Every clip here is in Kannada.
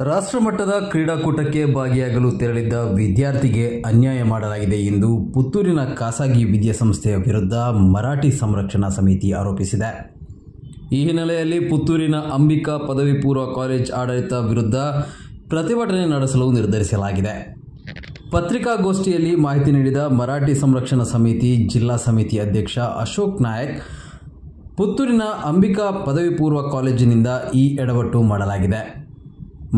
ರಾಷ್ಟ್ರಮಟ್ಟದ ಕ್ರೀಡಾಕೂಟಕ್ಕೆ ಭಾಗಿಯಾಗಲು ತೆರಳಿದ್ದ ವಿದ್ಯಾರ್ಥಿಗೆ ಅನ್ಯಾಯ ಮಾಡಲಾಗಿದೆ ಎಂದು ಪುತ್ತೂರಿನ ಖಾಸಗಿ ವಿದ್ಯಾಸಂಸ್ಥೆಯ ವಿರುದ್ಧ ಮರಾಠಿ ಸಂರಕ್ಷಣಾ ಸಮಿತಿ ಆರೋಪಿಸಿದೆ. ಈ ಹಿನ್ನೆಲೆಯಲ್ಲಿ ಪುತ್ತೂರಿನ ಅಂಬಿಕಾ ಪದವಿ ಪೂರ್ವ ಕಾಲೇಜ್ ಆಡಳಿತ ವಿರುದ್ಧ ಪ್ರತಿಭಟನೆ ನಡೆಸಲು ನಿರ್ಧರಿಸಲಾಗಿದೆ. ಪತ್ರಿಕಾಗೋಷ್ಠಿಯಲ್ಲಿ ಮಾಹಿತಿ ನೀಡಿದ ಮರಾಠಿ ಸಂರಕ್ಷಣಾ ಸಮಿತಿ ಜಿಲ್ಲಾ ಸಮಿತಿ ಅಧ್ಯಕ್ಷ ಅಶೋಕ್ ನಾಯಕ್, ಪುತ್ತೂರಿನ ಅಂಬಿಕಾ ಪದವಿ ಪೂರ್ವ ಕಾಲೇಜಿನಿಂದ ಈ ಎಡವಟ್ಟು ಮಾಡಲಾಗಿದೆ.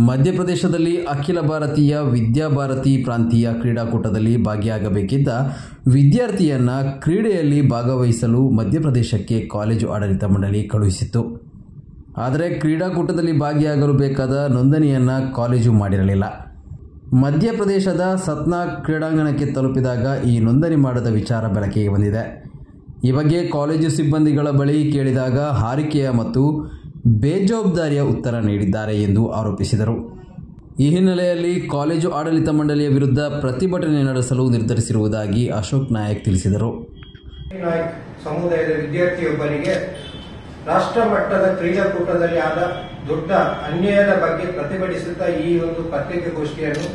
ಮಧ್ಯಪ್ರದೇಶದಲ್ಲಿ ಅಖಿಲ ಭಾರತೀಯ ವಿದ್ಯಾಭಾರತಿ ಪ್ರಾಂತೀಯ ಕ್ರೀಡಾಕೂಟದಲ್ಲಿ ಭಾಗಿಯಾಗಬೇಕಿದ್ದ ವಿದ್ಯಾರ್ಥಿಯನ್ನು ಕ್ರೀಡೆಯಲ್ಲಿ ಭಾಗವಹಿಸಲು ಮಧ್ಯಪ್ರದೇಶಕ್ಕೆ ಕಾಲೇಜು ಆಡಳಿತ ಮಂಡಳಿ ಕಳುಹಿಸಿತ್ತು. ಆದರೆ ಕ್ರೀಡಾಕೂಟದಲ್ಲಿ ಭಾಗಿಯಾಗಲು ಬೇಕಾದ ನೋಂದಣಿಯನ್ನು ಕಾಲೇಜು ಮಾಡಿರಲಿಲ್ಲ. ಮಧ್ಯಪ್ರದೇಶದ ಸತ್ನಾ ಕ್ರೀಡಾಂಗಣಕ್ಕೆ ತಲುಪಿದಾಗ ಈ ನೋಂದಣಿ ಮಾಡದ ವಿಚಾರ ಬೆಳಕಿಗೆ ಬಂದಿದೆ. ಈ ಬಗ್ಗೆ ಕಾಲೇಜು ಸಿಬ್ಬಂದಿಗಳ ಬಳಿ ಕೇಳಿದಾಗ ಹಾರಿಕೆಯ ಮತ್ತು ಬೇಜವಾಬ್ದಾರಿಯ ಉತ್ತರ ನೀಡಿದ್ದಾರೆ ಎಂದು ಆರೋಪಿಸಿದರು. ಈ ಹಿನ್ನೆಲೆಯಲ್ಲಿ ಕಾಲೇಜು ಆಡಳಿತ ಮಂಡಳಿಯ ವಿರುದ್ಧ ಪ್ರತಿಭಟನೆ ನಡೆಸಲು ನಿರ್ಧರಿಸಿರುವುದಾಗಿ ಅಶೋಕ್ ನಾಯಕ್ ತಿಳಿಸಿದರು. ನಾಯಕ್ ಸಮುದಾಯದ ವಿದ್ಯಾರ್ಥಿಯೊಬ್ಬರಿಗೆ ರಾಷ್ಟ್ರ ಮಟ್ಟದ ಕ್ರೀಡಾಕೂಟದಲ್ಲಿ ಆದ ದೊಡ್ಡ ಅನ್ಯಾಯದ ಬಗ್ಗೆ ಪ್ರತಿಭಟಿಸುತ್ತಾ ಈ ಒಂದು ಪತ್ರಿಕಾಗೋಷ್ಠಿಯನ್ನು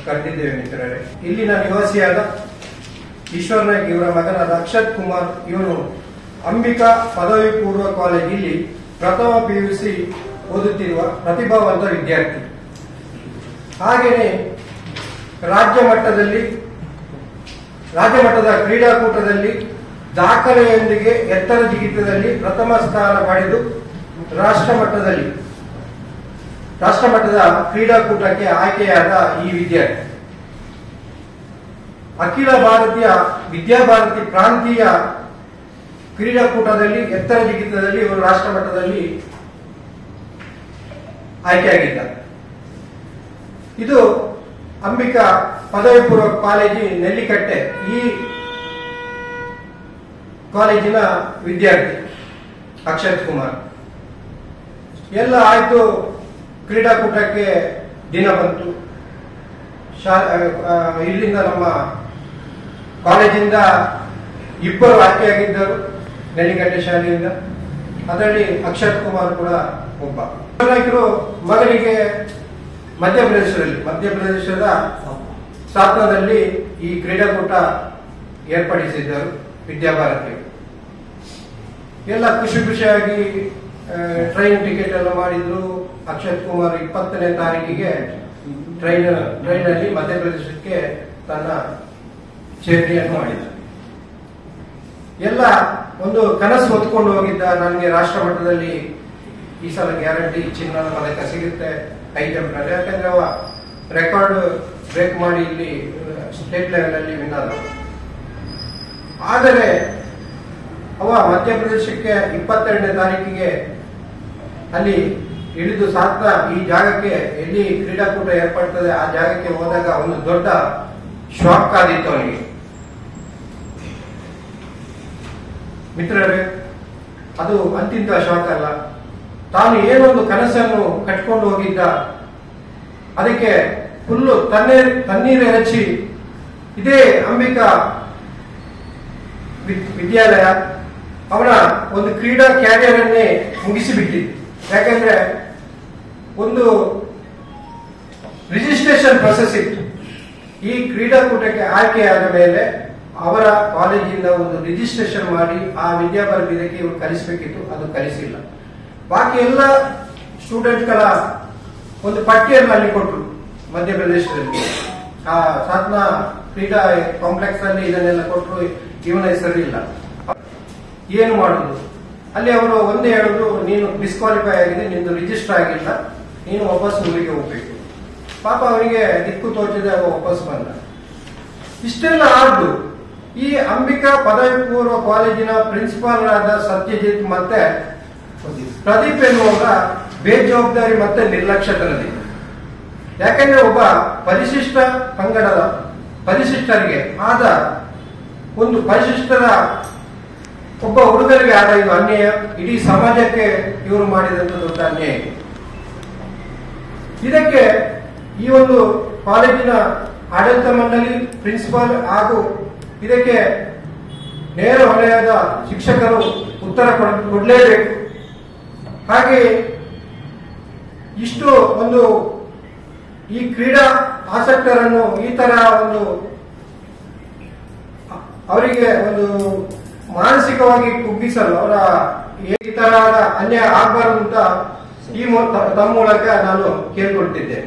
ಕರೆದಿದ್ದೇವೆ ಮಿತ್ರರೇ. ಇಲ್ಲಿನ ನಿವಾಸಿಯಾದ ಈಶ್ವರ್ ನಾಯ್ಕ್ ಇವರ ಮಗನಾದ ಅಕ್ಷತ್ ಕುಮಾರ್ ಇವನು ಅಂಬಿಕಾ ಪದವಿ ಪೂರ್ವ ಕಾಲೇಜಲ್ಲಿ ಪ್ರಥಮ PUC ಓದುತ್ತಿರುವ ಪ್ರತಿಭಾವಂತ ವಿದ್ಯಾರ್ಥಿ. ಹಾಗೆಯೇ ರಾಜ್ಯ ಮಟ್ಟದ ಕ್ರೀಡಾಕೂಟದಲ್ಲಿ ದಾಖಲೆಯೊಂದಿಗೆ ಎತ್ತರ ಜಿಗಿತದಲ್ಲಿ ಪ್ರಥಮ ಸ್ಥಾನ ಪಡೆದು ರಾಷ್ಟ್ರ ಮಟ್ಟದ ಕ್ರೀಡಾಕೂಟಕ್ಕೆ ಆಯ್ಕೆಯಾದ ಈ ವಿದ್ಯಾರ್ಥಿ ಅಖಿಲ ಭಾರತೀಯ ವಿದ್ಯಾಭಾರತಿ ಪ್ರಾಂತೀಯ ಕ್ರೀಡಾಕೂಟದಲ್ಲಿ ಎತ್ತರ ಜಿಗಿತದಲ್ಲಿ ಇವರು ರಾಷ್ಟ್ರ ಮಟ್ಟದಲ್ಲಿ ಆಯ್ಕೆಯಾಗಿದ್ದ. ಇದು ಅಂಬಿಕಾ ಪದವಿ ಪೂರ್ವ ಕಾಲೇಜು ನೆಲ್ಲಿಕಟ್ಟೆ ಈ ಕಾಲೇಜಿನ ವಿದ್ಯಾರ್ಥಿ ಅಕ್ಷತ್ ಕುಮಾರ್. ಎಲ್ಲ ಆಯ್ತು, ಕ್ರೀಡಾಕೂಟಕ್ಕೆ ದಿನ ಬಂತು. ಇಲ್ಲಿಂದ ನಮ್ಮ ಕಾಲೇಜಿಂದ ಇಬ್ಬರು ಆಯ್ಕೆಯಾಗಿದ್ದರು ನೆಲ್ಲಿಕಟ್ಟೆ ಶಾಲೆಯಿಂದ. ಅದರಲ್ಲಿ ಅಕ್ಷತ್ ಕುಮಾರ್ ಕೂಡ ಒಬ್ಬ. ನಾಯಕರು ಮಗನಿಗೆ ಮಧ್ಯಪ್ರದೇಶದ ಸಾತ್ನಾದಲ್ಲಿ ಈ ಕ್ರೀಡಾಕೂಟ ಏರ್ಪಡಿಸಿದ್ದರು ವಿದ್ಯಾಭಾರತಿ. ಎಲ್ಲ ಖುಷಿಯಾಗಿ ಟ್ರೈನ್ ಟಿಕೆಟ್ ಎಲ್ಲ ಮಾಡಿದ್ರು. ಅಕ್ಷತ್ ಕುಮಾರ್ 20ನೇ ತಾರೀಕಿಗೆ ಟ್ರೈನಲ್ಲಿ ಮಧ್ಯಪ್ರದೇಶಕ್ಕೆ ತನ್ನ ಸೇರ್ಪಡೆಯನ್ನು ಮಾಡಿದ. ಎಲ್ಲ ಒಂದು ಕನಸು ಹೊತ್ಕೊಂಡು ಹೋಗಿದ್ದ, ನನಗೆ ರಾಷ್ಟ್ರ ಮಟ್ಟದಲ್ಲಿ ಈ ಸಲ ಗ್ಯಾರಂಟಿ ಚಿನ್ನದ ಪದಕ ಸಿಗುತ್ತೆ ಹೈ ಜಂಪ್ ನಲ್ಲಿ. ಯಾಕಂದ್ರೆ ಅವ ರೆಕಾರ್ಡ್ ಬ್ರೇಕ್ ಮಾಡಿ ಇಲ್ಲಿ ಸ್ಟೇಟ್ ಲೆವೆಲ್ ಅಲ್ಲಿ ವಿನ್ ಆದ. ಆದರೆ ಅವ ಮಧ್ಯಪ್ರದೇಶಕ್ಕೆ 22ನೇ ತಾರೀಕಿಗೆ ಅಲ್ಲಿ ಇಳಿದು ಸಾತ್ನ ಈ ಜಾಗಕ್ಕೆ ಎಲ್ಲಿ ಕ್ರೀಡಾಕೂಟ ಏರ್ಪಡ್ತದೆ ಆ ಜಾಗಕ್ಕೆ ಹೋದಾಗ ಒಂದು ದೊಡ್ಡ ಶಾಕ್ ಆದಿತ್ತು ಅವನಿಗೆ. ಮಿತ್ರರೇ, ಅದು ಅಂತಿಂತ ಶಾಕ್ ಅಲ್ಲ. ತಾನು ಏನೊಂದು ಕನಸನ್ನು ಕಟ್ಕೊಂಡು ಹೋಗಿದ್ದ, ಅದಕ್ಕೆ ಫುಲ್ಲು ತಣ್ಣೀರು ಹಚ್ಚಿ ಇದೇ ಅಂಬಿಕಾ ವಿದ್ಯಾಲಯ ಅವನ ಒಂದು ಕ್ರೀಡಾ ಕ್ಯಾರಿಯರ್ ಅನ್ನೇ ಮುಗಿಸಿಬಿಟ್ಟಿತ್ತು. ಯಾಕೆಂದ್ರೆ ಒಂದು ರಿಜಿಸ್ಟ್ರೇಷನ್ ಪ್ರೊಸೆಸ್ ಇತ್ತು. ಈ ಕ್ರೀಡಾಕೂಟಕ್ಕೆ ಆಯ್ಕೆಯಾದ ಮೇಲೆ ಅವರ ಕಾಲೇಜಿಂದ ಒಂದು ರಿಜಿಸ್ಟ್ರೇಷನ್ ಮಾಡಿ ಆ ವಿದ್ಯಾಭಾರತಿ ಇದಕ್ಕೆ ಇವರು ಕಲಿಸಬೇಕಿತ್ತು, ಅದು ಕಲಿಸಿಲ್ಲ. ಬಾಕಿ ಎಲ್ಲ ಸ್ಟೂಡೆಂಟ್ಗಳ ಒಂದು ಪಟ್ಟಿಯನ್ನು ಅಲ್ಲಿ ಕೊಟ್ಟರು ಮಧ್ಯಪ್ರದೇಶದಲ್ಲಿ. ಆ ಸಾತ್ನಾ ಕ್ರೀಡಾ ಕಾಂಪ್ಲೆಕ್ಸ್ ಅಲ್ಲಿ ಇದನ್ನೆಲ್ಲ ಕೊಟ್ಟರು, ಇವನ ಹೆಸರಿಲ್ಲ. ಏನು ಮಾಡುದು? ಅಲ್ಲಿ ಅವರು ಒಂದೇ ಹೇಳುದು, ನೀನು ಡಿಸ್ಕ್ವಾಲಿಫೈ ಆಗಿದೆ, ನಿಂದು ರಿಜಿಸ್ಟರ್ ಆಗಿಲ್ಲ, ನೀನು ವಾಪಸ್ ಊರಿಗೆ ಹೋಗ್ಬೇಕು. ಪಾಪ ಅವನಿಗೆ ದಿಕ್ಕು ತೋಚದೆ ವಾಪಸ್ ಬಂದ. ಇಷ್ಟೆಲ್ಲ ಆದ್ದು ಈ ಅಂಬಿಕಾ ಪದವಿ ಪೂರ್ವ ಕಾಲೇಜಿನ ಪ್ರಿನ್ಸಿಪಾಲ್ ಆದ ಸತ್ಯಜಿತ್ ಮತ್ತೆ ಪ್ರದೀಪ್ ಎನ್ನುವಾಗ ಬೇಜವಾಬ್ದಾರಿ ಮತ್ತೆ ನಿರ್ಲಕ್ಷ್ಯತನದಿ. ಯಾಕಂದ್ರೆ ಒಬ್ಬ ಪರಿಶಿಷ್ಟ ಪಂಗಡದ ಪರಿಶಿಷ್ಟರಿಗೆ ಆದ ಒಂದು ಪರಿಶಿಷ್ಟರ ಒಬ್ಬ ಹುಡುಗರಿಗೆ ಆದ ಇದು ಅನ್ಯಾಯ, ಇಡೀ ಸಮಾಜಕ್ಕೆ ಇವರು ಮಾಡಿದಂತ ದೊಡ್ಡ ಅನ್ಯಾಯ. ಇದಕ್ಕೆ ಈ ಒಂದು ಕಾಲೇಜಿನ ಆಡಳಿತ ಮಂಡಳಿ, ಪ್ರಿನ್ಸಿಪಾಲ್ ಹಾಗೂ ಇದಕ್ಕೆ ನೇರ ಹೊಣೆಯಾದ ಶಿಕ್ಷಕರು ಉತ್ತರ ಕೊಡಲೇಬೇಕು. ಹಾಗೆ ಇಷ್ಟು ಒಂದು ಈ ಕ್ರೀಡಾ ಆಸಕ್ತರನ್ನು ಈ ತರ ಒಂದು ಅವರಿಗೆ ಒಂದು ಮಾನಸಿಕವಾಗಿ ಕುಗ್ಗಿಸಲು ಅವರ ಈ ತರಹದ ಅನ್ಯಾಯ ಆಗಬಾರದು ಅಂತ ತಮ್ಮ ಮೂಲಕ ನಾನು ಕೇಳ್ಕೊಳ್ತಿದ್ದೆ.